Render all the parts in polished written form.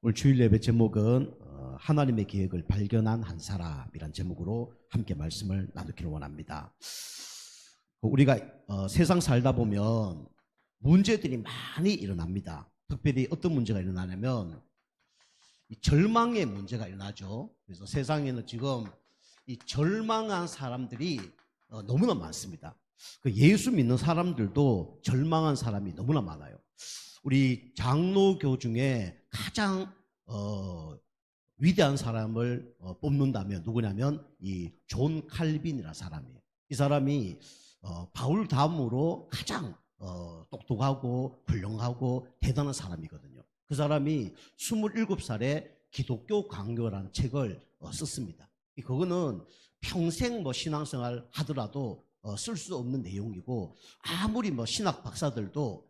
오늘 주일 예배 제목은 하나님의 계획을 발견한 한 사람이란 제목으로 함께 말씀을 나누기를 원합니다. 우리가 세상 살다 보면 문제들이 많이 일어납니다. 특별히 어떤 문제가 일어나냐면 이 절망의 문제가 일어나죠. 그래서 세상에는 지금 이 절망한 사람들이 너무나 많습니다. 그 예수 믿는 사람들도 절망한 사람이 너무나 많아요. 우리 장로교 중에 가장 위대한 사람을 뽑는다면 누구냐면 이 존 칼빈이라는 사람이에요. 이 사람이 바울 다음으로 가장 똑똑하고 훌륭하고 대단한 사람이거든요. 그 사람이 27살에 기독교 강요라는 책을 썼습니다. 그거는 평생 신앙생활 하더라도 쓸 수 없는 내용이고, 아무리 신학 박사들도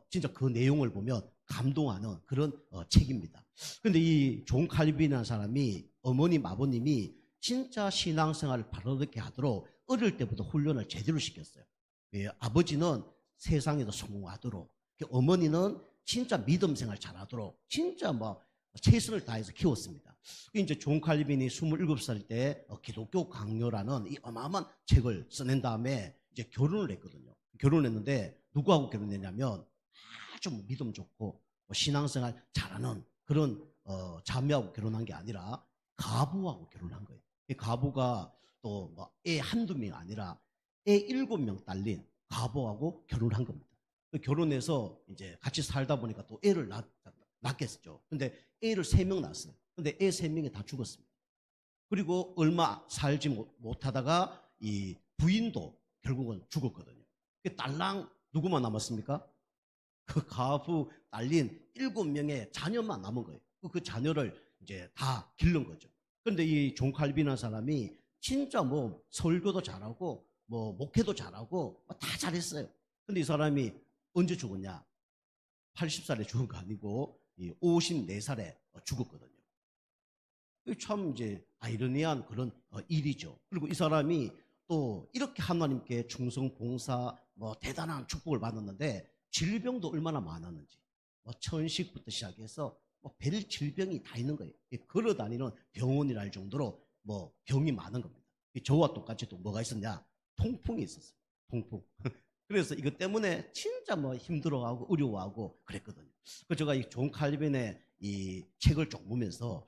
진짜 그 내용을 보면 감동하는 그런 책입니다. 근데 이 존 칼빈이라는 사람이 어머님, 아버님이 진짜 신앙생활을 바르게 하도록 어릴 때부터 훈련을 제대로 시켰어요. 아버지는 세상에서 성공하도록, 어머니는 진짜 믿음 생활 잘하도록 진짜 최선을 다해서 키웠습니다. 이제 존 칼빈이 27살 때 기독교 강요라는 이 어마어마한 책을 써낸 다음에 이제 결혼을 했거든요. 결혼했는데 누구하고 결혼했냐면 아주 믿음 좋고 신앙생활 잘하는 그런 자매하고 결혼한 게 아니라 가부하고 결혼한 거예요. 이 가부가 또 애 한두 명이 아니라 애 7명 딸린 가부하고 결혼한 겁니다. 결혼해서 이제 같이 살다 보니까 또 애를 낳겠죠. 근데 애를 3명 낳았어요. 근데 애 3명이 다 죽었습니다. 그리고 얼마 살지 못하다가 이 부인도 결국은 죽었거든요. 딸랑 누구만 남았습니까? 그 가부 딸린 7명의 자녀만 남은 거예요. 그 자녀를 이제 다 기른 거죠. 그런데 이 존 칼빈이라는 사람이 진짜 설교도 잘하고 목회도 잘하고 다 잘했어요. 근데 이 사람이 언제 죽었냐? 80살에 죽은 거 아니고 54살에 죽었거든요. 참 이제 아이러니한 그런 일이죠. 그리고 이 사람이 또 이렇게 하나님께 충성 봉사 대단한 축복을 받았는데 질병도 얼마나 많았는지, 천식부터 시작해서 별 질병이 다 있는 거예요. 걸어 다니는 병원이라 할 정도로 병이 많은 겁니다. 저와 똑같이 또 뭐가 있었냐? 통풍이 있었어요. 통풍. 그래서 이것 때문에 진짜 힘들어하고 어려워하고 그랬거든요. 그래서 제가 이 존 칼빈의 이 책을 쭉 보면서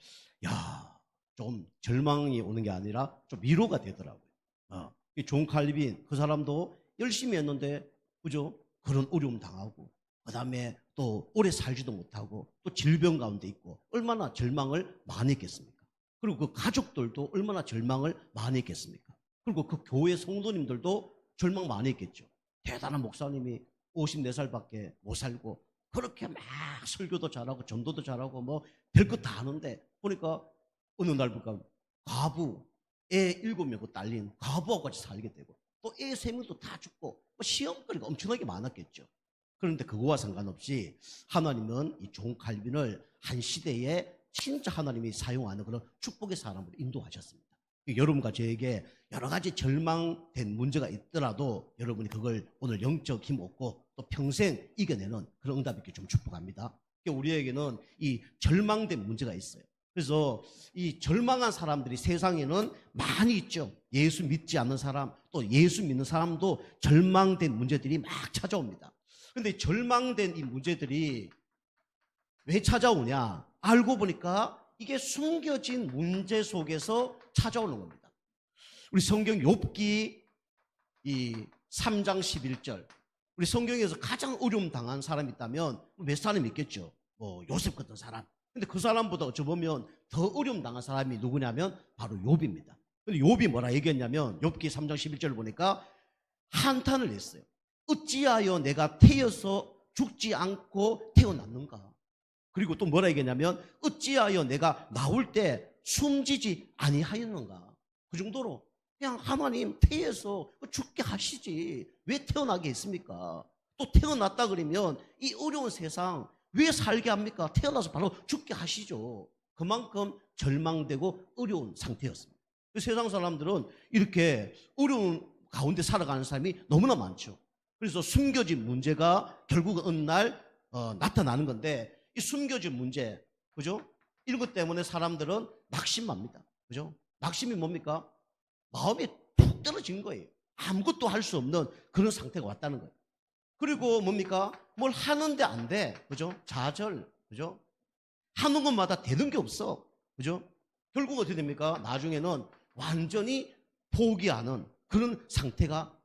좀 절망이 오는 게 아니라 좀 위로가 되더라고요. 이 존 칼빈 그 사람도 열심히 했는데 그죠? 그런 어려움 당하고, 그 다음에 또 오래 살지도 못하고 또 질병 가운데 있고 얼마나 절망을 많이 했겠습니까? 그리고 그 가족들도 얼마나 절망을 많이 했겠습니까? 그리고 그 교회 성도님들도 절망 많이 했겠죠. 대단한 목사님이 54살밖에 못 살고 그렇게 막 설교도 잘하고 전도도 잘하고 별것 다 하는데 보니까 어느 날 보니까 가부, 애 7명 딸린 가부하고 같이 살게 되고 또 애 3명도 다 죽고 시험거리가 엄청나게 많았겠죠. 그런데 그거와 상관없이 하나님은 이 존 칼빈을 한 시대에 진짜 하나님이 사용하는 그런 축복의 사람으로 인도하셨습니다. 여러분과 저에게 여러 가지 절망된 문제가 있더라도 여러분이 그걸 오늘 영적 힘 얻고 또 평생 이겨내는 그런 응답 있게 좀 축복합니다. 우리에게는 이 절망된 문제가 있어요. 그래서 이 절망한 사람들이 세상에는 많이 있죠. 예수 믿지 않는 사람, 또 예수 믿는 사람도 절망된 문제들이 막 찾아옵니다. 그런데 절망된 이 문제들이 왜 찾아오냐? 알고 보니까 이게 숨겨진 문제 속에서 찾아오는 겁니다. 우리 성경 욥기 이 3장 11절, 우리 성경에서 가장 어려움 당한 사람이 있다면 몇 사람이 있겠죠. 요셉 같은 사람. 근데 그 사람보다 어찌 보면 더 어려움 당한 사람이 누구냐면 바로 욥입니다. 근데 욥이 뭐라 얘기했냐면 욥기 3장 11절을 보니까 한탄을 했어요. 어찌하여 내가 태어서 죽지 않고 태어났는가? 그리고 또 뭐라 얘기했냐면 어찌하여 내가 나올 때 숨지지 아니하였는가? 그 정도로 그냥 하나님 태어서 죽게 하시지 왜 태어나게 했습니까? 또 태어났다 그러면 이 어려운 세상 왜 살게 합니까? 태어나서 바로 죽게 하시죠. 그만큼 절망되고 어려운 상태였습니다. 세상 사람들은 이렇게 어려운 가운데 살아가는 사람이 너무나 많죠. 그래서 숨겨진 문제가 결국은 어느 날 나타나는 건데 이 숨겨진 문제, 그죠? 이런 것 때문에 사람들은 낙심합니다. 그죠? 낙심이 뭡니까? 마음이 푹 떨어진 거예요. 아무것도 할 수 없는 그런 상태가 왔다는 거예요. 그리고 뭡니까? 뭘 하는데 안 돼. 그죠? 좌절. 그죠? 하는 것마다 되는 게 없어. 그죠? 결국 어떻게 됩니까? 나중에는 완전히 포기하는 그런 상태가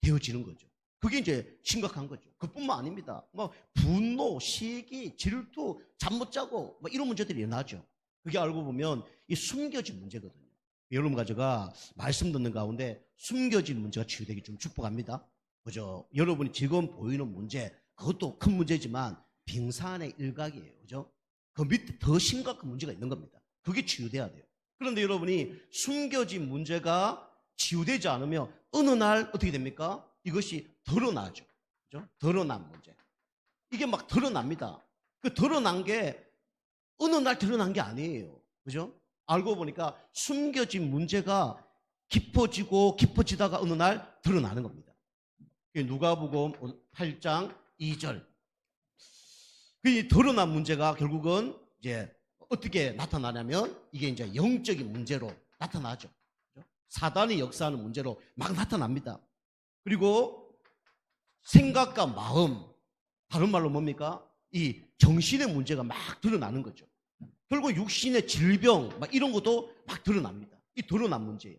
되어지는 거죠. 그게 이제 심각한 거죠. 그뿐만 아닙니다. 뭐 분노, 시기, 질투, 잠 못 자고 뭐 이런 문제들이 일어나죠. 그게 알고 보면 이 숨겨진 문제거든요. 여러분과 제가 말씀 듣는 가운데 숨겨진 문제가 치유되기 좀 축복합니다. 그죠? 여러분이 지금 보이는 문제, 그것도 큰 문제지만 빙산의 일각이에요. 그죠? 그 밑에 더 심각한 문제가 있는 겁니다. 그게 치유돼야 돼요. 그런데 여러분이 숨겨진 문제가 치유되지 않으면 어느 날 어떻게 됩니까? 이것이 드러나죠. 그죠? 드러난 문제. 이게 막 드러납니다. 그 드러난 게 어느 날 드러난 게 아니에요. 그죠? 알고 보니까 숨겨진 문제가 깊어지고 깊어지다가 어느 날 드러나는 겁니다. 누가복음 8장 2절. 그 드러난 문제가 결국은 이제 어떻게 나타나냐면 이게 이제 영적인 문제로 나타나죠. 사단이 역사하는 문제로 막 나타납니다. 그리고 생각과 마음, 다른 말로 뭡니까? 이 정신의 문제가 막 드러나는 거죠. 결국 육신의 질병 막 이런 것도 막 드러납니다. 이 드러난 문제예요.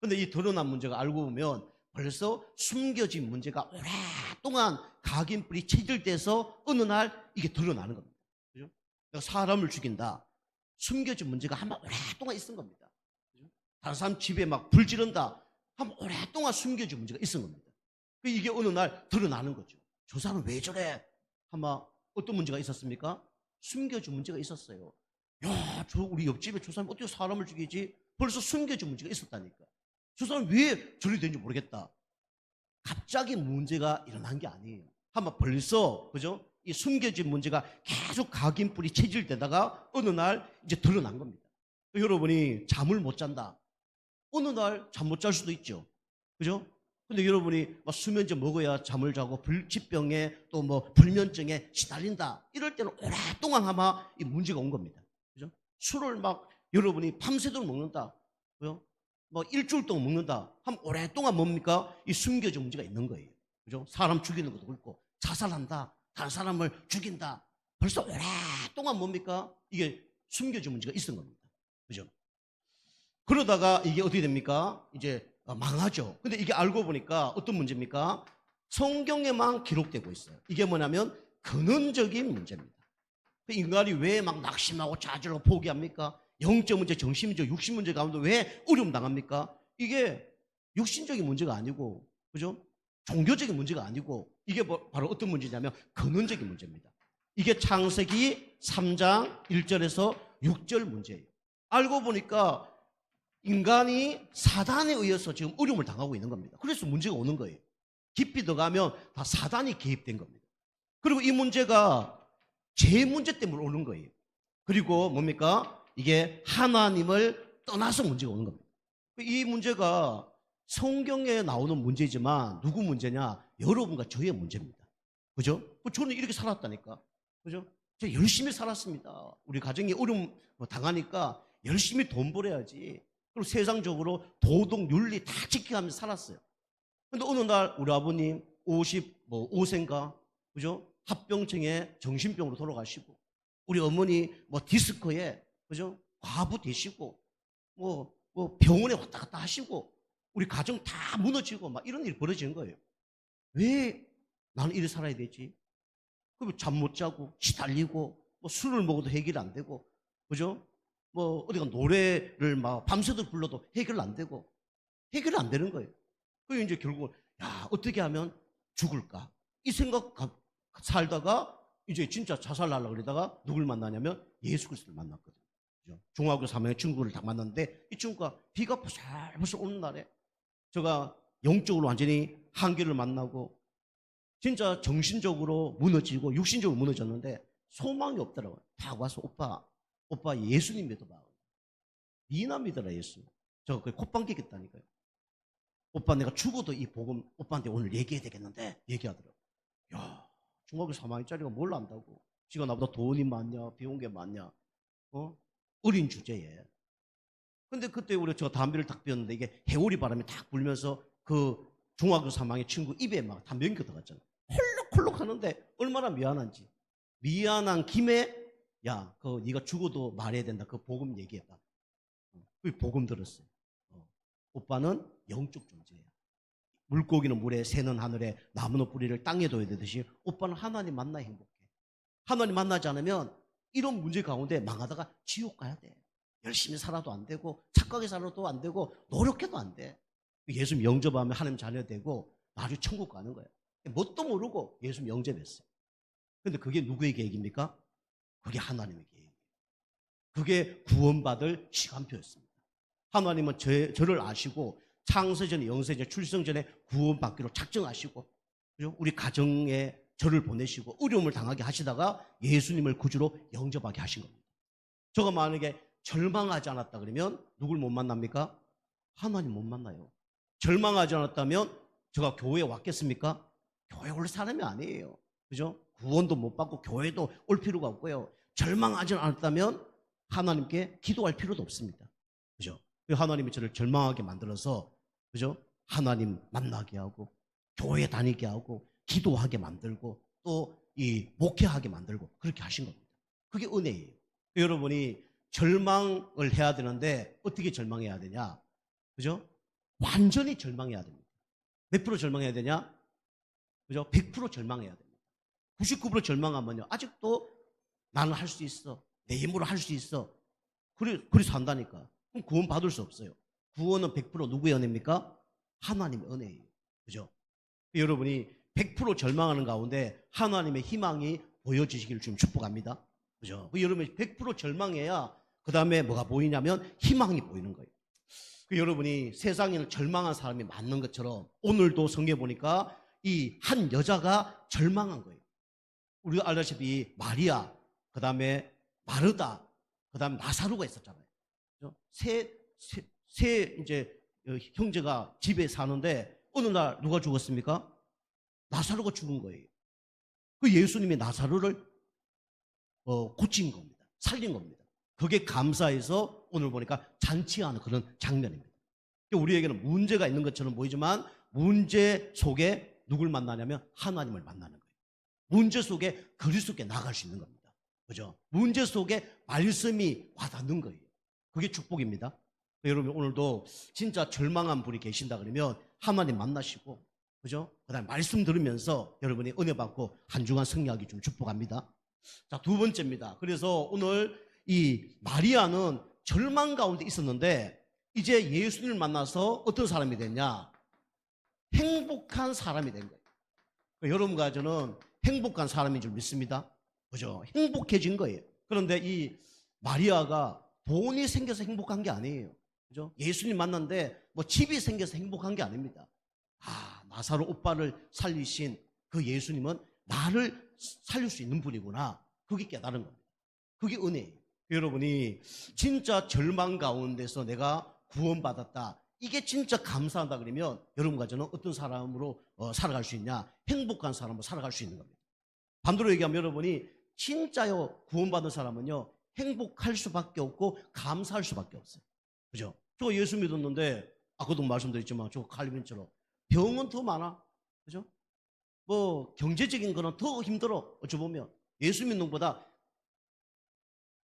그런데 이 드러난 문제가 알고 보면 벌써 숨겨진 문제가 오랫동안 각인뿌리 체질돼서 어느 날 이게 드러나는 겁니다. 그죠? 사람을 죽인다. 숨겨진 문제가 아마 오랫동안 있은 겁니다. 그죠? 다른 사람 집에 막 불 지른다. 아마 오랫동안 숨겨진 문제가 있은 겁니다. 이게 어느 날 드러나는 거죠. 저 사람 왜 저래? 아마 어떤 문제가 있었습니까? 숨겨진 문제가 있었어요. 야, 저 우리 옆집에 저 사람 어떻게 사람을 죽이지? 벌써 숨겨진 문제가 있었다니까. 저 사람 왜 저리 되는지 모르겠다. 갑자기 문제가 일어난 게 아니에요. 아마 벌써 그죠? 이 숨겨진 문제가 계속 각인뿌리 체질되다가 어느 날 이제 드러난 겁니다. 여러분이 잠을 못 잔다. 어느 날 잠 못 잘 수도 있죠. 그죠? 근데 여러분이 막 수면제 먹어야 잠을 자고 불치병에 또 뭐 불면증에 시달린다. 이럴 때는 오랫동안 아마 이 문제가 온 겁니다. 그죠? 술을 막 여러분이 밤새도록 먹는다. 그죠? 뭐 일주일 동안 먹는다. 하면 오랫동안 뭡니까? 이 숨겨진 문제가 있는 거예요. 그죠? 사람 죽이는 것도 그렇고 자살한다. 다른 사람을 죽인다. 벌써 오랫동안 뭡니까? 이게 숨겨진 문제가 있는 겁니다. 그죠? 그러다가 이게 어떻게 됩니까? 이제 망하죠. 근데 이게 알고 보니까 어떤 문제입니까? 성경에만 기록되고 있어요. 이게 뭐냐면 근원적인 문제입니다. 인간이 왜 막 낙심하고 좌절하고 포기합니까? 영적 문제, 정신 문제, 육신 문제 가운데 왜 어려움 당합니까? 이게 육신적인 문제가 아니고, 그죠? 종교적인 문제가 아니고, 이게 바로 어떤 문제냐면 근원적인 문제입니다. 이게 창세기 3장 1절에서 6절 문제예요. 알고 보니까 인간이 사단에 의해서 지금 어려움을 당하고 있는 겁니다. 그래서 문제가 오는 거예요. 깊이 들어가면 다 사단이 개입된 겁니다. 그리고 이 문제가 제 문제 때문에 오는 거예요. 그리고 뭡니까? 이게 하나님을 떠나서 문제가 오는 겁니다. 이 문제가 성경에 나오는 문제지만 누구 문제냐? 여러분과 저의 문제입니다. 그죠? 저는 이렇게 살았다니까. 그죠? 제가 열심히 살았습니다. 우리 가정이 어려움 당하니까 열심히 돈 벌어야지. 그리고 세상적으로 도덕, 윤리 다 지켜가면서 살았어요. 근데 어느 날 우리 아버님 55세인가? 그죠? 합병증에 정신병으로 돌아가시고, 우리 어머니 뭐 디스크에, 그죠? 과부 되시고, 뭐 병원에 왔다 갔다 하시고, 우리 가정 다 무너지고 막 이런 일이 벌어지는 거예요. 왜 나는 이렇게 살아야 되지? 그럼 잠 못 자고, 시달리고, 뭐 술을 먹어도 해결이 안 되고, 그죠? 뭐 어디가 노래를 막 밤새도록 불러도 해결 안 되고, 해결이 안 되는 거예요. 그리고 이제 결국은, 야, 어떻게 하면 죽을까? 이 생각 살다가 이제 진짜 자살하려고 그러다가 누굴 만나냐면 예수 그리스도를 만났거든요. 그죠? 중학교 3학년 친구를 딱 만났는데 이 친구가 비가 부슬부슬 오는 날에 제가 영적으로 완전히 한계를 만나고 진짜 정신적으로 무너지고 육신적으로 무너졌는데 소망이 없더라고요. 다 와서 오빠 예수님 믿어봐. 니나 믿어라 예수. 저 그 콧방 끼겠다니까요. 오빠 내가 죽어도 이 복음 오빠한테 오늘 얘기해야 되겠는데 얘기하더라고요. 야, 중학교 3학년짜리가 뭘 안다고. 지가 나보다 돈이 많냐, 배운 게 많냐, 어린 주제에. 근데 그때 제가 담배를 딱 피웠는데 이게 해오리 바람이 딱 불면서 그 중학교 3학년 친구 입에 막 다 명겨 들어갔잖아. 콜록콜록 하는데 얼마나 미안한지. 미안한 김에 야, 네가 죽어도 말해야 된다. 그 복음 얘기해봐. 그 복음 들었어요. 오빠는 영적 존재야. 물고기는 물에, 새는 하늘에, 나무는 뿌리를 땅에 둬야 되듯이 오빠는 하나님 만나야 행복해. 하나님 만나지 않으면 이런 문제 가운데 망하다가 지옥 가야 돼. 열심히 살아도 안 되고 착하게 살아도 안 되고 노력해도 안 돼. 예수 영접하면 하나님 자녀 되고 나중에 천국 가는 거야. 뭣도 모르고 예수 영접했어요. 근데 그게 누구의 계획입니까? 그게 하나님의 계획이에요. 그게 구원받을 시간표였습니다. 하나님은 저를 아시고 창세전에, 영세전에, 출생전에 구원받기로 작정하시고, 그죠? 우리 가정에 저를 보내시고 어려움을 당하게 하시다가 예수님을 구주로 영접하게 하신 겁니다. 저가 만약에 절망하지 않았다 그러면 누굴 못 만납니까? 하나님 못 만나요. 절망하지 않았다면 제가 교회에 왔겠습니까? 교회 올 사람이 아니에요. 그죠? 구원도 못 받고 교회도 올 필요가 없고요. 절망하지 않았다면 하나님께 기도할 필요도 없습니다. 그죠? 하나님이 저를 절망하게 만들어서, 그죠? 하나님 만나게 하고, 교회 다니게 하고, 기도하게 만들고, 또 이 목회하게 만들고, 그렇게 하신 겁니다. 그게 은혜예요. 여러분이 절망을 해야 되는데, 어떻게 절망해야 되냐? 그죠? 완전히 절망해야 됩니다. 몇 프로 절망해야 되냐? 그죠? 100% 절망해야 됩니다. 99% 절망하면요, 아직도 나는 할 수 있어. 내 힘으로 할 수 있어. 그래서 한다니까. 그럼 구원 받을 수 없어요. 구원은 100% 누구의 은혜입니까? 하나님의 은혜예요. 그죠? 여러분이 100% 절망하는 가운데 하나님의 희망이 보여지시기를 좀 축복합니다. 그죠? 여러분이 100% 절망해야 그 다음에 뭐가 보이냐면 희망이 보이는 거예요. 여러분이 세상에는 절망한 사람이 많은 것처럼 오늘도 성경에 보니까 이 한 여자가 절망한 거예요. 우리가 알다시피 마리아, 그 다음에 마르다, 그 다음에 나사로가 있었잖아요. 세 이제 형제가 집에 사는데 어느 날 누가 죽었습니까? 나사로가 죽은 거예요. 그 예수님이 나사로를 고친 겁니다. 살린 겁니다. 그게 감사해서 오늘 보니까 잔치하는 그런 장면입니다. 우리에게는 문제가 있는 것처럼 보이지만 문제 속에 누굴 만나냐면 하나님을 만나는 거예요. 문제 속에 그리스도께 나갈 수 있는 겁니다. 그죠? 문제 속에 말씀이 와닿는 거예요. 그게 축복입니다. 여러분 오늘도 진짜 절망한 분이 계신다 그러면 하나님 만나시고, 그죠? 그 다음에 말씀 들으면서 여러분이 은혜 받고 한 주간 승리하기 좀 축복합니다. 자, 두 번째입니다. 그래서 오늘 이 마리아는 절망 가운데 있었는데 이제 예수님을 만나서 어떤 사람이 됐냐? 행복한 사람이 된 거예요. 여러분과 저는 행복한 사람인 줄 믿습니다. 그죠? 행복해진 거예요. 그런데 이 마리아가 돈이 생겨서 행복한 게 아니에요. 그죠? 예수님 만났는데 뭐 집이 생겨서 행복한 게 아닙니다. 나사로 오빠를 살리신 그 예수님은 나를 살릴 수 있는 분이구나. 그게 깨달은 겁니다. 그게 은혜예요. 여러분이 진짜 절망 가운데서 내가 구원받았다. 이게 진짜 감사한다 그러면 여러분과 저는 어떤 사람으로 살아갈 수 있냐? 행복한 사람으로 살아갈 수 있는 겁니다. 반대로 얘기하면 여러분이 진짜요 구원받은 사람은요 행복할 수밖에 없고 감사할 수밖에 없어요. 그죠? 저 예수 믿었는데 아까도 말씀드렸지만 저 칼빈처럼 병은 더 많아. 그죠? 뭐 경제적인 거는 더 힘들어. 어찌 보면 예수 믿는 것보다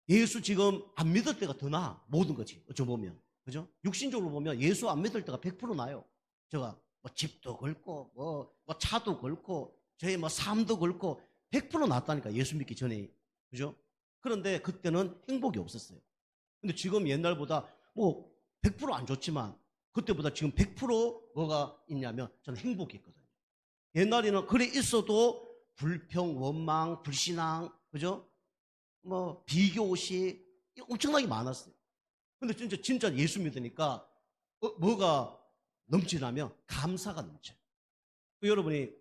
예수 지금 안 믿을 때가 더 나아. 모든 거지. 어찌 보면. 그죠? 육신적으로 보면 예수 안 믿을 때가 100% 나요. 제가 뭐 집도 걸고 뭐 차도 걸고 저희 뭐 삶도 걸고 100% 낫다니까 예수 믿기 전에. 그죠? 그런데 그때는 행복이 없었어요. 근데 지금 옛날보다 뭐 100%안 좋지만 그때보다 지금 100% 뭐가 있냐면 저는 행복이 있거든요. 옛날에는 그래 있어도 불평, 원망, 불신앙, 그죠? 뭐 비교시 엄청나게 많았어요. 근데 진짜 예수 믿으니까 뭐가 넘치냐면 감사가 넘쳐요. 여러분이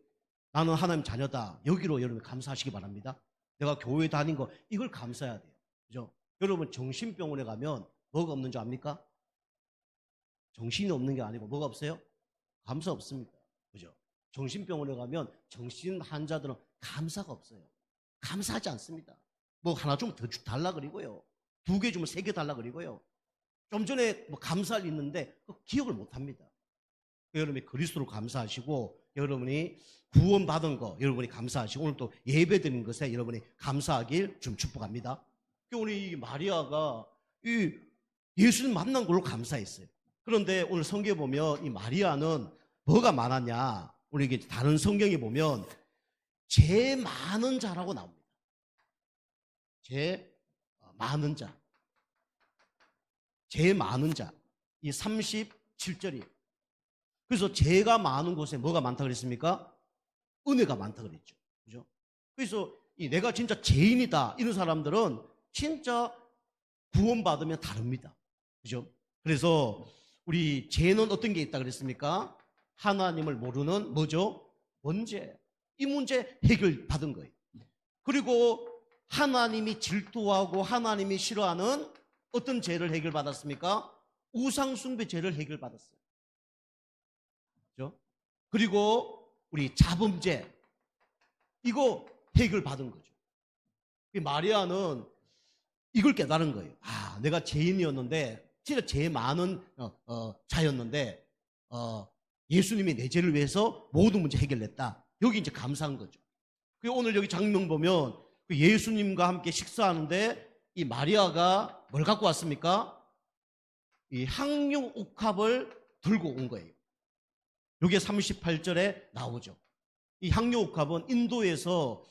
나는 하나님 자녀다. 여기로 여러분 감사하시기 바랍니다. 내가 교회 다닌 거 이걸 감사해야 돼요. 그죠? 여러분 정신병원에 가면 뭐가 없는 줄 압니까? 정신이 없는 게 아니고 뭐가 없어요? 감사 없습니다. 그죠? 정신병원에 가면 정신 환자들은 감사가 없어요. 감사하지 않습니다. 뭐 하나 주면 더 달라 그리고요. 2개 주면 3개 달라 그리고요. 좀 전에 뭐 감사할 일 있는데 기억을 못 합니다. 여러분이 그리스도로 감사하시고 여러분이 구원받은 거 여러분이 감사하시고 오늘 또 예배드린 것에 여러분이 감사하길 좀 축복합니다. 오늘 이 마리아가 이 예수님 만난 걸로 감사했어요. 그런데 오늘 성경에 보면 이 마리아는 뭐가 많았냐? 우리 이게 다른 성경에 보면 제 많은 자라고 나옵니다. 제 많은 자. 제 많은 자. 이 37절이에요. 그래서 죄가 많은 곳에 뭐가 많다 그랬습니까? 은혜가 많다 그랬죠. 그죠? 그래서 이 내가 진짜 죄인이다 이런 사람들은 진짜 구원받으면 다릅니다. 그죠? 그래서 우리 죄는 어떤 게 있다 그랬습니까? 하나님을 모르는 뭐죠? 문제. 이 문제 해결받은 거예요. 그리고 하나님이 질투하고 하나님이 싫어하는 어떤 죄를 해결받았습니까? 우상숭배 죄를 해결받았어요. 그죠? 그리고 우리 자범죄 이거 해결받은 거죠. 마리아는 이걸 깨달은 거예요. 아, 내가 죄인이었는데 진짜 죄 많은 자였는데 예수님이 내 죄를 위해서 모든 문제 해결했다. 여기 이제 감사한 거죠. 오늘 여기 장면 보면 예수님과 함께 식사하는데 이 마리아가 뭘 갖고 왔습니까? 이 향유 옥합을 들고 온 거예요. 이게 38절에 나오죠. 이 향유 옥합은 인도에서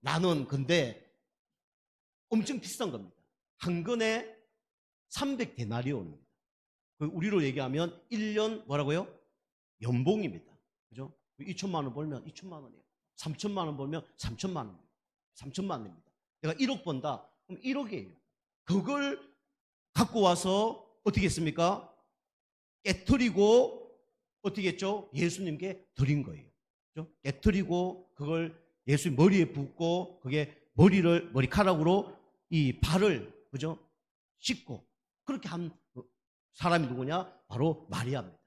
나는 건데 엄청 비싼 겁니다. 한 근에 300데나리온입니다. 우리로 얘기하면 1년 뭐라고요? 연봉입니다. 그죠? 2천만 원 벌면 2천만 원이에요. 3천만 원 벌면 3천만 원입니다. 3천만 원입니다. 내가 1억 번다. 그럼 1억이에요. 그걸 갖고 와서 어떻게 했습니까? 깨트리고 어떻게 했죠? 예수님께 드린 거예요. 그죠? 깨트리고 그걸 예수님 머리에 붓고 그게 머리카락으로 이 발을 그죠? 씻고 그렇게 한 사람이 누구냐? 바로 마리아입니다.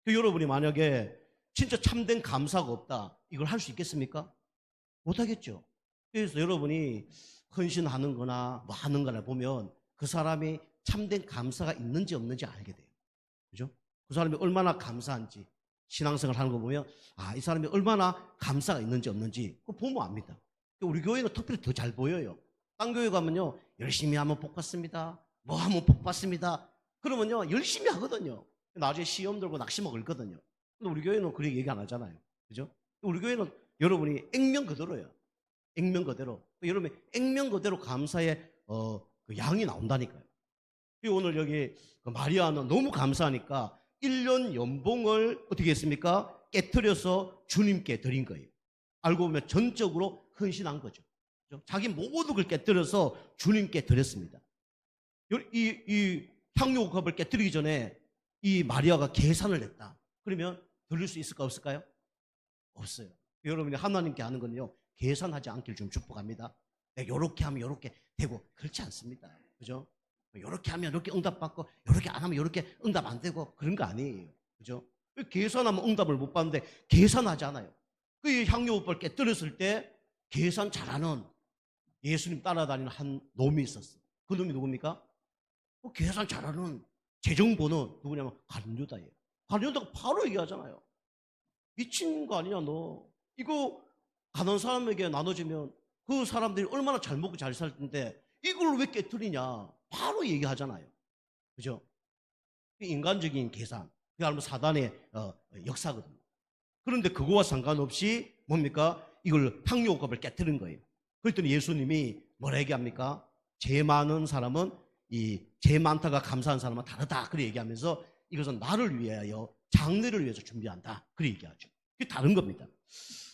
여러분이 만약에 진짜 참된 감사가 없다 이걸 할 수 있겠습니까? 못하겠죠. 그래서 여러분이 헌신하는 거나 뭐 하는 거나 보면 그 사람이 참된 감사가 있는지 없는지 알게 돼요. 그죠? 그 사람이 얼마나 감사한지 신앙생활 하는 거 보면 아, 이 사람이 얼마나 감사가 있는지 없는지 그거 보면 압니다. 우리 교회는 특별히 더 잘 보여요. 딴 교회 가면요 열심히 하면 복 받습니다. 뭐 하면 복 받습니다. 그러면요 열심히 하거든요. 나중에 시험 들고 낙심 먹을거든요. 근데 우리 교회는 그렇게 얘기 안 하잖아요. 그죠? 우리 교회는 여러분이 액면 그대로예요. 액면 그대로. 여러분이 액면 그대로 감사의 그 양이 나온다니까요. 오늘 여기 그 마리아는 너무 감사하니까 1년 연봉을 어떻게 했습니까? 깨트려서 주님께 드린 거예요. 알고 보면 전적으로 헌신한 거죠. 자기 모든 걸 깨트려서 주님께 드렸습니다. 이 향유옥합을 깨트리기 전에 이 마리아가 계산을 했다. 그러면 드릴 수 있을까 없을까요? 없어요. 여러분이 하나님께 하는 건요 계산하지 않길 좀 축복합니다. 내가 이렇게 하면 이렇게 되고 그렇지 않습니다. 그죠? 이렇게 하면 이렇게 응답받고 이렇게 안 하면 이렇게 응답 안 되고 그런 거 아니에요. 그죠? 계산하면 응답을 못 받는데 계산하지 않아요. 그 향유옥합을 깨뜨렸을 때 계산 잘하는 예수님 따라다니는 한 놈이 있었어요. 그 놈이 누굽니까? 계산 잘하는 재정보는 누구냐면 간유다예요. 간유다가 바로 얘기하잖아요. 미친 거 아니냐 너. 이거 가난한 사람에게 나눠주면 그 사람들이 얼마나 잘 먹고 잘 살 텐데 이걸 왜 깨트리냐. 바로 얘기하잖아요. 그죠? 인간적인 계산. 그게 사단의 역사거든요. 그런데 그거와 상관없이 뭡니까? 이걸 향유옥합을 깨트린 거예요. 그랬더니 예수님이 뭐라 얘기합니까? 죄 많은 사람은 이 죄 많다가 감사한 사람은 다르다. 그렇게 얘기하면서 이것은 나를 위하여 장래를 위해서 준비한다. 그렇게 얘기하죠. 그게 다른 겁니다.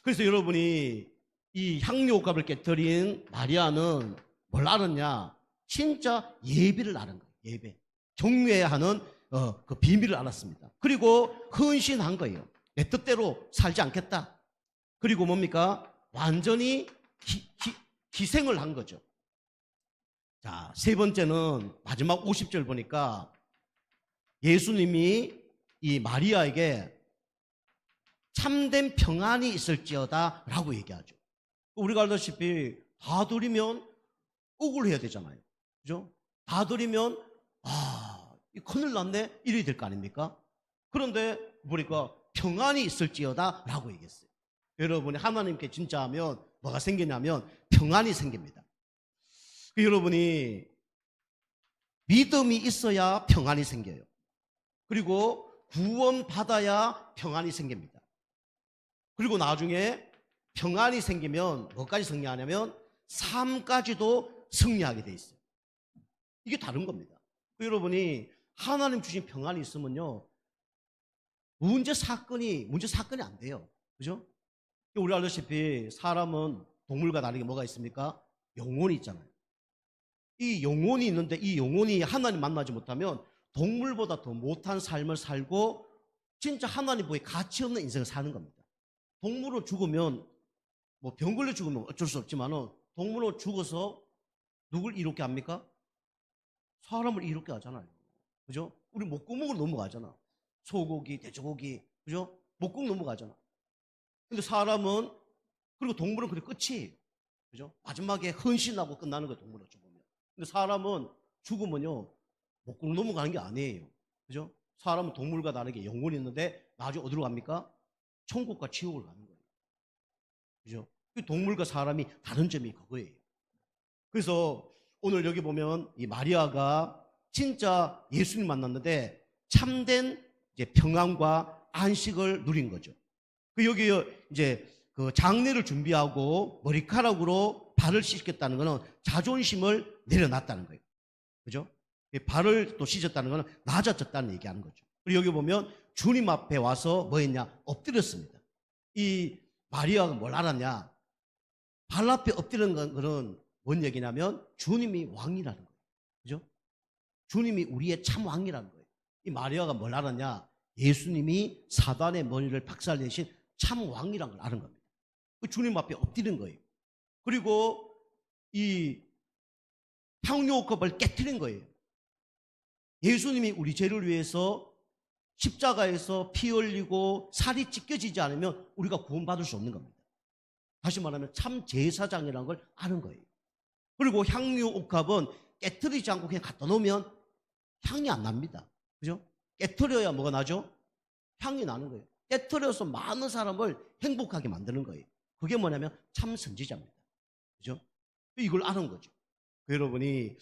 그래서 여러분이 이 향유옥합을 깨트린 마리아는 뭘 알았냐? 진짜 예배를 아는 거예요. 예배. 경외하는 그 비밀을 알았습니다. 그리고 헌신한 거예요. 내 뜻대로 살지 않겠다. 그리고 뭡니까? 완전히 희생을 한 거죠. 자, 세 번째는 마지막 50절 보니까 예수님이 이 마리아에게 참된 평안이 있을지어다 라고 얘기하죠. 우리가 알다시피 다 드리면 억울해야 되잖아요. 그죠? 다 드리면 큰일 났네 이래야 될 거 아닙니까? 그런데 보니까 평안이 있을지어다 라고 얘기했어요. 여러분이 하나님께 진짜 하면 뭐가 생기냐면 평안이 생깁니다. 여러분이 믿음이 있어야 평안이 생겨요. 그리고 구원받아야 평안이 생깁니다. 그리고 나중에 평안이 생기면 뭐까지 승리하냐면 삶까지도 승리하게 돼 있어요. 이게 다른 겁니다. 여러분이 하나님 주신 평안이 있으면요, 문제 사건이 안 돼요. 그죠? 우리 알다시피 사람은 동물과 다르게 뭐가 있습니까? 영혼이 있잖아요. 이 영혼이 있는데 이 영혼이 하나님 만나지 못하면 동물보다 더 못한 삶을 살고 진짜 하나님 보기에 가치 없는 인생을 사는 겁니다. 동물은 죽으면 뭐 병 걸려 죽으면 어쩔 수 없지만은 동물은 죽어서 누굴 이롭게 합니까? 사람을 이롭게 하잖아요. 그죠? 우리 목구멍으로 넘어가잖아. 소고기, 돼지고기, 그죠? 목구멍 넘어가잖아. 근데 사람은, 그리고 동물은 그래 끝이, 그죠? 마지막에 헌신하고 끝나는 거예요, 동물은 죽으면. 근데 사람은 죽으면요, 목구멍 넘어가는 게 아니에요. 그죠? 사람은 동물과 다르게 영혼이 있는데 나중에 어디로 갑니까? 천국과 지옥을 가는 거예요. 그죠? 동물과 사람이 다른 점이 그거예요. 그래서 오늘 여기 보면 이 마리아가 진짜 예수님 만났는데 참된 이제 평안과 안식을 누린 거죠. 여기 이제 그 장례를 준비하고 머리카락으로 발을 씻겠다는 것은 자존심을 내려놨다는 거예요. 그죠? 발을 또 씻었다는 것은 낮아졌다는 얘기하는 거죠. 그리고 여기 보면 주님 앞에 와서 뭐 했냐? 엎드렸습니다. 이 마리아가 뭘 알았냐? 발 앞에 엎드리는 것은 뭔 얘기냐면 주님이 왕이라는 거예요. 그죠? 주님이 우리의 참 왕이라는 거예요. 이 마리아가 뭘 알았냐? 예수님이 사단의 머리를 박살내신 참 왕이라는 걸 아는 겁니다. 주님 앞에 엎드린 거예요. 그리고 이 향유옥합을 깨트린 거예요. 예수님이 우리 죄를 위해서 십자가에서 피 흘리고 살이 찢겨지지 않으면 우리가 구원받을 수 없는 겁니다. 다시 말하면 참 제사장이라는 걸 아는 거예요. 그리고 향유옥합은 깨트리지 않고 그냥 갖다 놓으면 향이 안 납니다. 그죠? 깨트려야 뭐가 나죠? 향이 나는 거예요. 깨트려서 많은 사람을 행복하게 만드는 거예요. 그게 뭐냐면 참 선지자입니다. 그죠? 이걸 아는 거죠. 여러분이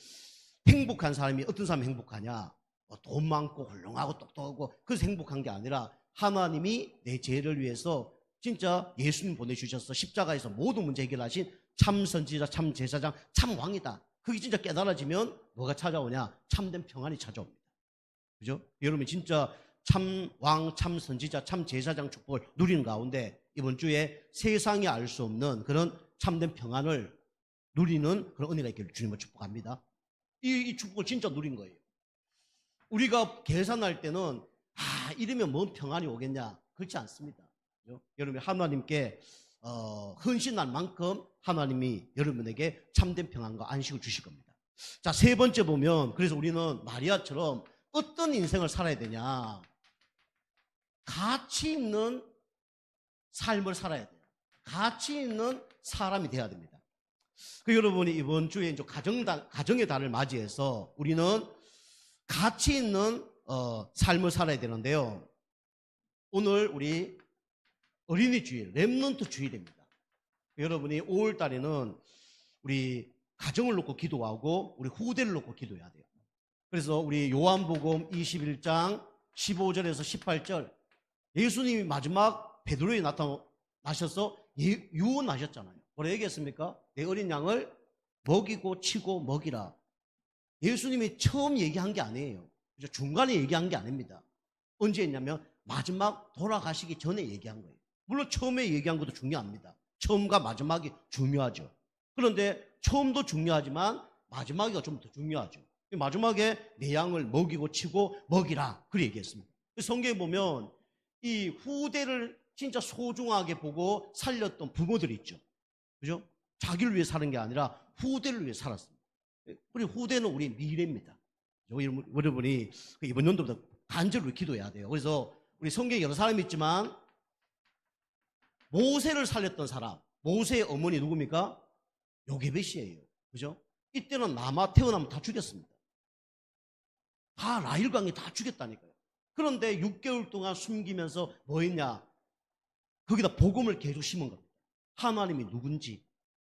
행복한 사람이 어떤 사람이 행복하냐? 돈 많고 훌륭하고 똑똑하고 그래서 행복한 게 아니라 하나님이 내 죄를 위해서 진짜 예수님 보내주셔서 십자가에서 모든 문제 해결하신 참 선지자, 참 제사장, 참 왕이다. 그게 진짜 깨달아지면 뭐가 찾아오냐? 참된 평안이 찾아옵니다. 그죠? 여러분이 진짜 참 왕, 참 선지자, 참 제사장 축복을 누리는 가운데 이번 주에 세상이 알 수 없는 그런 참된 평안을 누리는 그런 은혜가 있기를 주님을 축복합니다. 이 축복을 진짜 누린 거예요. 우리가 계산할 때는 이러면 뭔 평안이 오겠냐? 그렇지 않습니다. 그죠? 여러분 하나님께 헌신할 만큼 하나님이 여러분에게 참된 평안과 안식을 주실 겁니다. 자, 세 번째 보면 그래서 우리는 마리아처럼 어떤 인생을 살아야 되냐? 가치 있는 삶을 살아야 돼요. 가치 있는 사람이 돼야 됩니다. 여러분이 이번 주에 이제 가정의 달을 맞이해서 우리는 가치 있는 삶을 살아야 되는데요. 오늘 우리 어린이 주일, 렘넌트 주일입니다. 여러분이 5월 달에는 우리 가정을 놓고 기도하고 우리 후대를 놓고 기도해야 돼요. 그래서 우리 요한복음 21장 15절에서 18절 예수님이 마지막 베드로에 나타나셔서 유언하셨잖아요. 뭐라 얘기했습니까? 내 어린 양을 먹이고 치고 먹이라. 예수님이 처음 얘기한 게 아니에요. 중간에 얘기한 게 아닙니다. 언제 했냐면 마지막 돌아가시기 전에 얘기한 거예요. 물론 처음에 얘기한 것도 중요합니다. 처음과 마지막이 중요하죠. 그런데 처음도 중요하지만 마지막이 좀 더 중요하죠. 마지막에 내 양을 먹이고 치고 먹이라 그렇게 얘기했습니다. 성경에 보면 이 후대를 진짜 소중하게 보고 살렸던 부모들이 있죠. 그죠? 자기를 위해 사는 게 아니라 후대를 위해 살았습니다. 우리 후대는 우리 미래입니다. 여러분이 이번 연도부터 간절히 기도해야 돼요. 그래서 우리 성경에 여러 사람이 있지만 모세를 살렸던 사람, 모세의 어머니 누굽니까? 요게벳이에요. 그죠? 이때는 남아 태어나면 다 죽였습니다. 다 라일강에 다 죽였다니까요. 그런데 6개월 동안 숨기면서 뭐 했냐? 거기다 복음을 계속 심은 겁니다. 하나님이 누군지,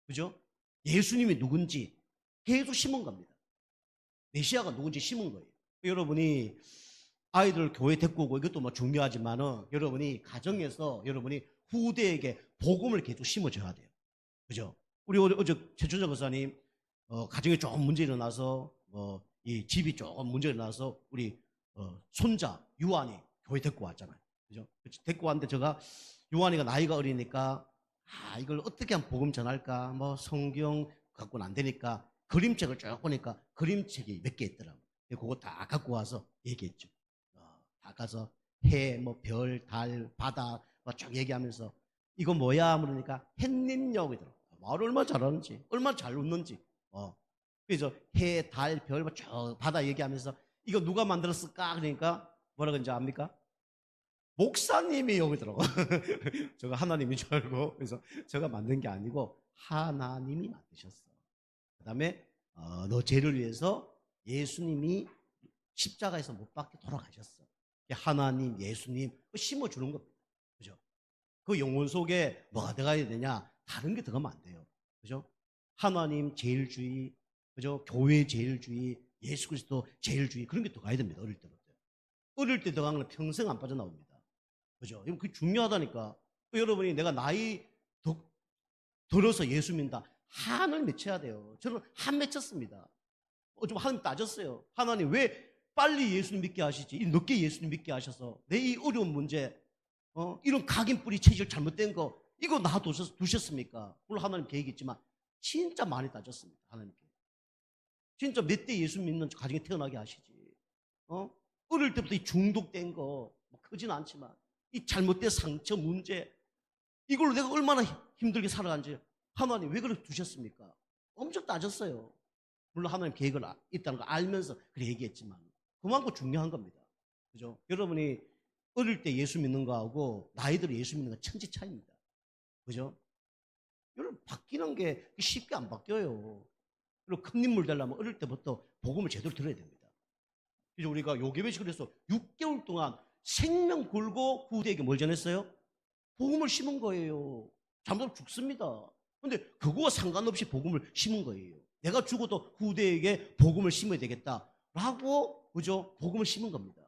그죠? 예수님이 누군지 계속 심은 겁니다. 메시아가 누군지 심은 거예요. 여러분이 아이들 교회 데리고 오고 이것도 뭐 중요하지만은 여러분이 가정에서 여러분이 후대에게 복음을 계속 심어줘야 돼요. 그죠? 우리 어제 최춘정 목사님 가정에 조금 문제 일어나서 이 집이 조금 문제 일어나서 우리 손자 유한이 교회 데리고 왔잖아요. 그죠? 데리고 왔는데 제가 유한이가 나이가 어리니까 이걸 어떻게 하면 복음 전할까? 뭐 성경 갖고는 안 되니까 그림책을 쭉 보니까 그림책이 몇 개 있더라고요. 그거 다 갖고 와서 얘기했죠. 다 가서 해, 뭐 별, 달, 바다 쭉 얘기하면서 이거 뭐야? 물으니까 햇님요. 그러더라고요. 말을 얼마나 잘하는지, 얼마나 잘 웃는지. 그래서 해, 달, 별, 쭉 바다 얘기하면서 이거 누가 만들었을까? 그러니까 뭐라 그런지 압니까? 목사님이 여기더라고. 제가 하나님인 줄 알고. 그래서 제가 만든 게 아니고 하나님이 만드셨어. 그 다음에 너 죄를 위해서 예수님이 십자가에서 못 박혀 돌아가셨어. 하나님, 예수님 심어주는 겁니다. 그죠? 그 영혼 속에 뭐가 들어가야 되냐? 다른 게 들어가면 안 돼요. 그죠? 하나님 제일주의, 그죠? 교회 제일주의, 예수 그리스도 제일주의 그런 게 들어가야 됩니다. 어릴 때부터. 어릴 때 들어가는 건 평생 안 빠져나옵니다. 그죠? 이건 그게 중요하다니까. 여러분이 내가 나이 들어서 예수 믿는다. 한을 맺혀야 돼요. 저는 한 맺혔습니다. 좀 하나님 따졌어요. 하나님 왜 빨리 예수님 믿게 하시지? 늦게 예수님 믿게 하셔서 내 이 어려운 문제, 이런 각인뿌리 체질 잘못된 거 이거 놔두셨습니까? 물론 하나님 계획이 있지만 진짜 많이 따졌습니다. 하나님께. 진짜 몇 대 예수 믿는 가정에 태어나게 하시지. 어릴 때부터 이 중독된 거 뭐 크진 않지만 이 잘못된 상처 문제 이걸로 내가 얼마나 힘들게 살아간지 하나님 왜 그렇게 두셨습니까? 엄청 따졌어요. 물론 하나님 계획을 있다는 걸 알면서 그래 얘기했지만 그만큼 중요한 겁니다. 그죠? 여러분이 어릴 때 예수 믿는 거하고 나이 들어 예수 믿는 건 천지 차이입니다. 그죠? 여러분 바뀌는 게 쉽게 안 바뀌어요. 그리고 큰 인물 되려면 어릴 때부터 복음을 제대로 들어야 됩니다. 그래서 우리가 요괴배시 그래서 6개월 동안 생명 걸고 후대에게 뭘 전했어요? 복음을 심은 거예요. 잘못하면 죽습니다. 근데 그거와 상관없이 복음을 심은 거예요. 내가 죽어도 후대에게 복음을 심어야 되겠다라고 그죠? 복음을 심은 겁니다.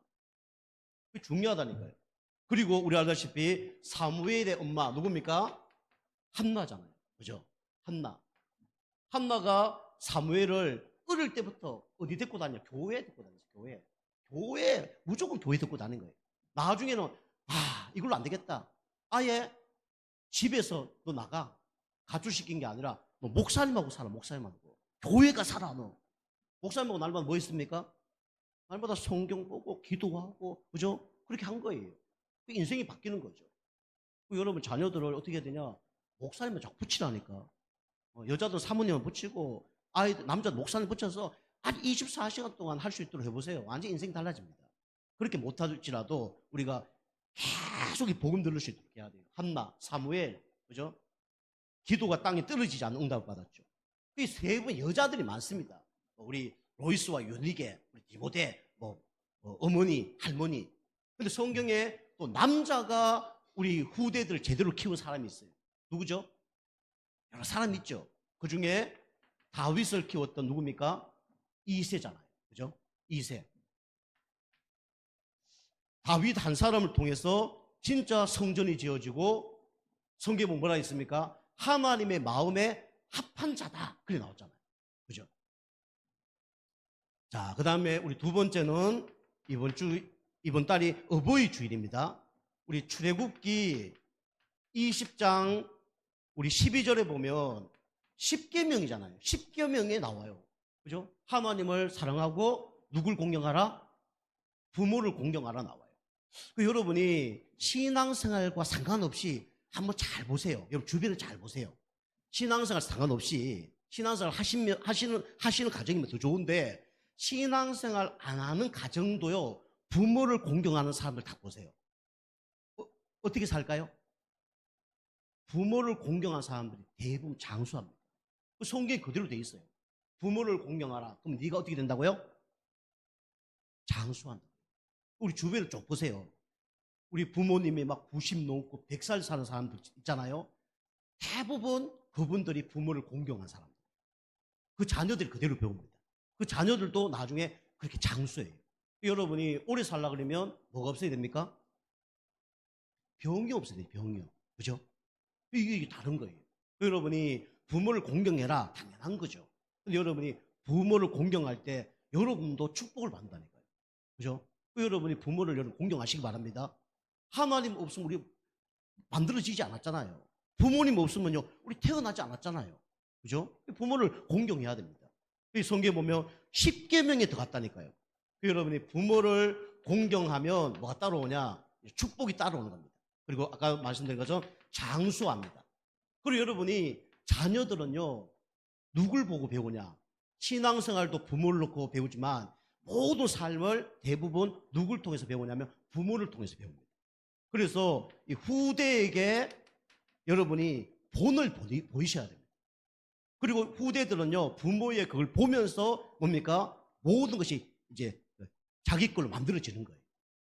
그게 중요하다니까요. 그리고 우리 알다시피 사무엘의 엄마 누굽니까? 한나잖아요. 그죠? 한나가 사무엘을 어릴 때부터 어디 데리고 다녀? 교회에 데리고 다녔어요. 교회 무조건 교회 데리고 다닌 거예요. 나중에는 이걸로 안 되겠다. 아예 집에서 너 나가. 가출시킨 게 아니라 너 목사님하고 살아. 목사님하고. 교회가 살아 너. 목사님하고 날마다 뭐 했습니까? 날마다 성경 보고 기도하고 그죠? 그렇게 한 거예요. 인생이 바뀌는 거죠. 여러분 자녀들을 어떻게 해야 되냐? 목사님을 자꾸 붙이라니까. 여자들 사모님을 붙이고 아이들 남자들 목사님 붙여서 한 24시간 동안 할 수 있도록 해보세요. 완전 인생이 달라집니다. 그렇게 못할지라도 우리가 계속 이 복음 들을 수 있도록 해야 돼요. 한나, 사무엘, 그죠? 기도가 땅에 떨어지지 않는 응답을 받았죠. 이 세 분 여자들이 많습니다. 우리 로이스와 유니게, 우리 디모데, 어머니, 할머니. 근데 성경에 또 남자가 우리 후대들을 제대로 키운 사람이 있어요. 누구죠? 여러 사람 있죠. 그 중에 다윗을 키웠던 누굽니까? 이새잖아요. 그죠? 이새. 다윗 한 사람을 통해서 진짜 성전이 지어지고 성경에 보면 뭐라 했습니까? 하나님의 마음에 합한 자다. 그래 나왔잖아요. 그죠? 자, 그 다음에 우리 두 번째는 이번 달이 어버이 주일입니다. 우리 출애굽기 20장 우리 12절에 보면 10계명이잖아요. 10계명에 나와요. 그죠? 하나님을 사랑하고 누굴 공경하라? 부모를 공경하라 나와요. 여러분이 신앙생활과 상관없이 한번 잘 보세요. 여러분 주변을 잘 보세요. 신앙생활 상관없이 신앙생활 하시는 가정이면 더 좋은데 신앙생활 안 하는 가정도요. 부모를 공경하는 사람들 다 보세요. 어떻게 살까요? 부모를 공경한 사람들이 대부분 장수합니다. 그 성경에 그대로 돼 있어요. 부모를 공경하라. 그럼 네가 어떻게 된다고요? 장수한다. 우리 주변을 쭉 보세요. 우리 부모님이 막 90 넘고 100살 사는 사람들 있잖아요. 대부분 그분들이 부모를 공경한 사람들. 그 자녀들이 그대로 배웁니다. 그 자녀들도 나중에 그렇게 장수해요. 여러분이 오래 살라 그러면 뭐가 없어야 됩니까? 병이 없어야 돼요. 병이요. 그죠? 이게 다른 거예요. 여러분이 부모를 공경해라. 당연한 거죠. 근데 여러분이 부모를 공경할 때 여러분도 축복을 받는다니까요. 그죠? 여러분이 부모를 여러분 공경하시기 바랍니다. 하나님 없으면 우리 만들어지지 않았잖아요. 부모님 없으면요, 우리 태어나지 않았잖아요. 그죠? 부모를 공경해야 됩니다. 이 성경에 보면 10계명에 들어갔다니까요. 여러분이 부모를 공경하면 뭐가 따라오냐? 축복이 따라오는 겁니다. 그리고 아까 말씀드린 것처럼 장수합니다. 그리고 여러분이 자녀들은요, 누굴 보고 배우냐? 신앙생활도 부모를 놓고 배우지만 모든 삶을 대부분 누굴 통해서 배우냐면 부모를 통해서 배웁니다. 그래서 이 후대에게 여러분이 본을 보이셔야 됩니다. 그리고 후대들은요, 부모의 그걸 보면서 뭡니까? 모든 것이 이제 자기 걸로 만들어지는 거예요.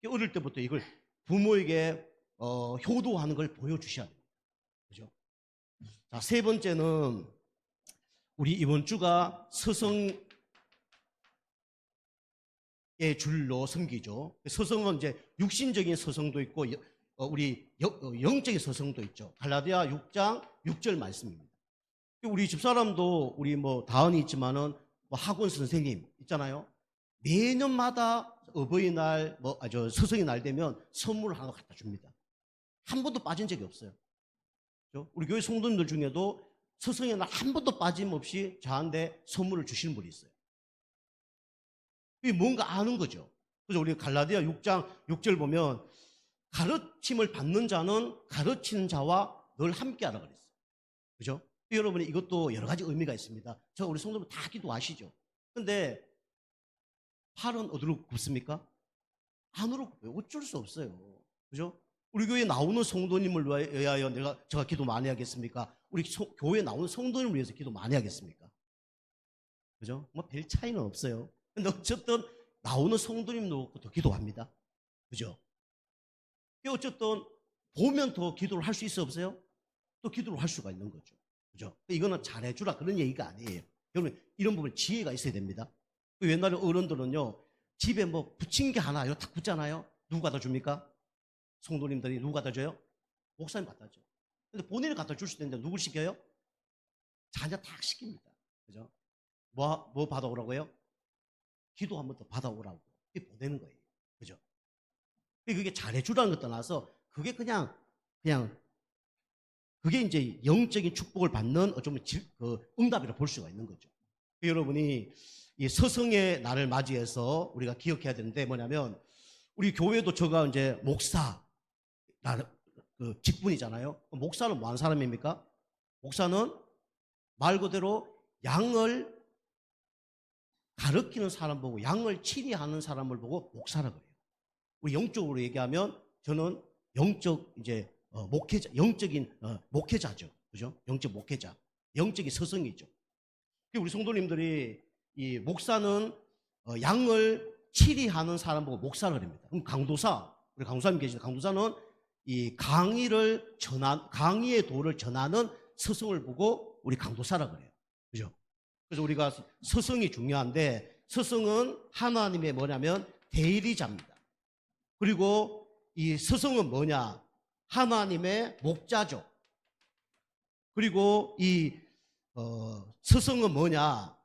어릴 때부터 이걸 부모에게 효도하는 걸 보여주셔야 됩니다. 그죠? 자, 세 번째는 우리 이번 주가 서성의 줄로 섬기죠. 서성은 이제 육신적인 서성도 있고 우리 영적인 서성도 있죠. 갈라디아 6장 6절 말씀입니다. 우리 집사람도 우리 뭐 다은이 있지만은 뭐 학원 선생님 있잖아요. 매년마다 어버이날 서성의 날 되면 선물을 하나 갖다 줍니다. 한 번도 빠진 적이 없어요. 그렇죠? 우리 교회 성도님들 중에도 서성의 날 한 번도 빠짐없이 저한테 선물을 주시는 분이 있어요. 이게 뭔가 아는 거죠. 그래서 우리 갈라디아 6장 6절 보면 가르침을 받는 자는 가르치는 자와 늘 함께하라 그랬어요. 그죠? 여러분이 이것도 여러 가지 의미가 있습니다. 제가 우리 성도들 다 기도하시죠. 근데 팔은 어디로 굽습니까? 안으로 굽어요. 어쩔 수 없어요. 그죠? 우리 교회에 나오는 성도님을 위하여 제가 기도 많이 하겠습니까? 우리 교회에 나오는 성도님을 위해서 기도 많이 하겠습니까? 그죠? 뭐 별 차이는 없어요. 근데 어쨌든 나오는 성도님 놓고 더 기도합니다. 그죠? 어쨌든 보면 더 기도를 할 수 있어 없어요? 또 기도를 할 수가 있는 거죠. 그죠? 이거는 잘해주라 그런 얘기가 아니에요. 여러분 이런 부분 지혜가 있어야 됩니다. 옛날에 어른들은요 집에 뭐 붙인 게 하나요? 딱 붙잖아요. 누구 갖다 줍니까? 성도님들이 누구 갖다 줘요? 목사님 갖다 줘. 근데 본인이 갖다 줄 수도 있는데 누굴 시켜요? 자녀 딱 시킵니다. 그죠? 뭐 받아오라고요? 기도 한 번 더 받아오라고 보내는 거예요. 그죠? 그게 잘해주라는 것 떠나서 그게 그냥 그게 이제 영적인 축복을 받는 어쩌면 응답이라 볼 수가 있는 거죠. 여러분이 이 서성의 날을 맞이해서 우리가 기억해야 되는데 뭐냐면 우리 교회도 제가 이제 목사 그 직분이잖아요. 목사는 뭐 하는 사람입니까? 목사는 말 그대로 양을 가르치는 사람 보고 양을 치리하는 사람을 보고 목사라고 해요. 우리 영적으로 얘기하면 저는 영적 이제 목회자, 영적인 목회자죠. 그죠? 영적 목회자, 영적인 스승이죠. 우리 성도님들이 이 목사는 양을 치리하는 사람 보고 목사를 합니다. 그럼 강도사, 우리 강도사님 계시죠? 강도사는 이 강의의 도를 전하는 스승을 보고 우리 강도사라고 그래요. 그죠? 그래서 우리가 스승이 중요한데 스승은 하나님의 뭐냐면 대리자입니다. 그리고 이 스승은 뭐냐? 하나님의 목자죠. 그리고 이 스승은 뭐냐?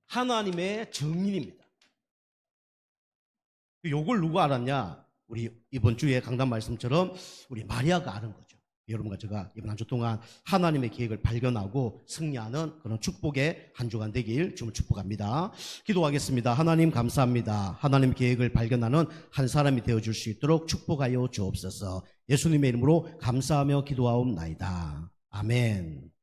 하나님의 증인입니다. 요걸 누가 알았냐? 우리 이번 주에 강단 말씀처럼 우리 마리아가 아는 거죠. 여러분과 제가 이번 한 주 동안 하나님의 계획을 발견하고 승리하는 그런 축복의 한 주간 되길 주님을 축복합니다. 기도하겠습니다. 하나님 감사합니다. 하나님 계획을 발견하는 한 사람이 되어줄 수 있도록 축복하여 주옵소서. 예수님의 이름으로 감사하며 기도하옵나이다. 아멘.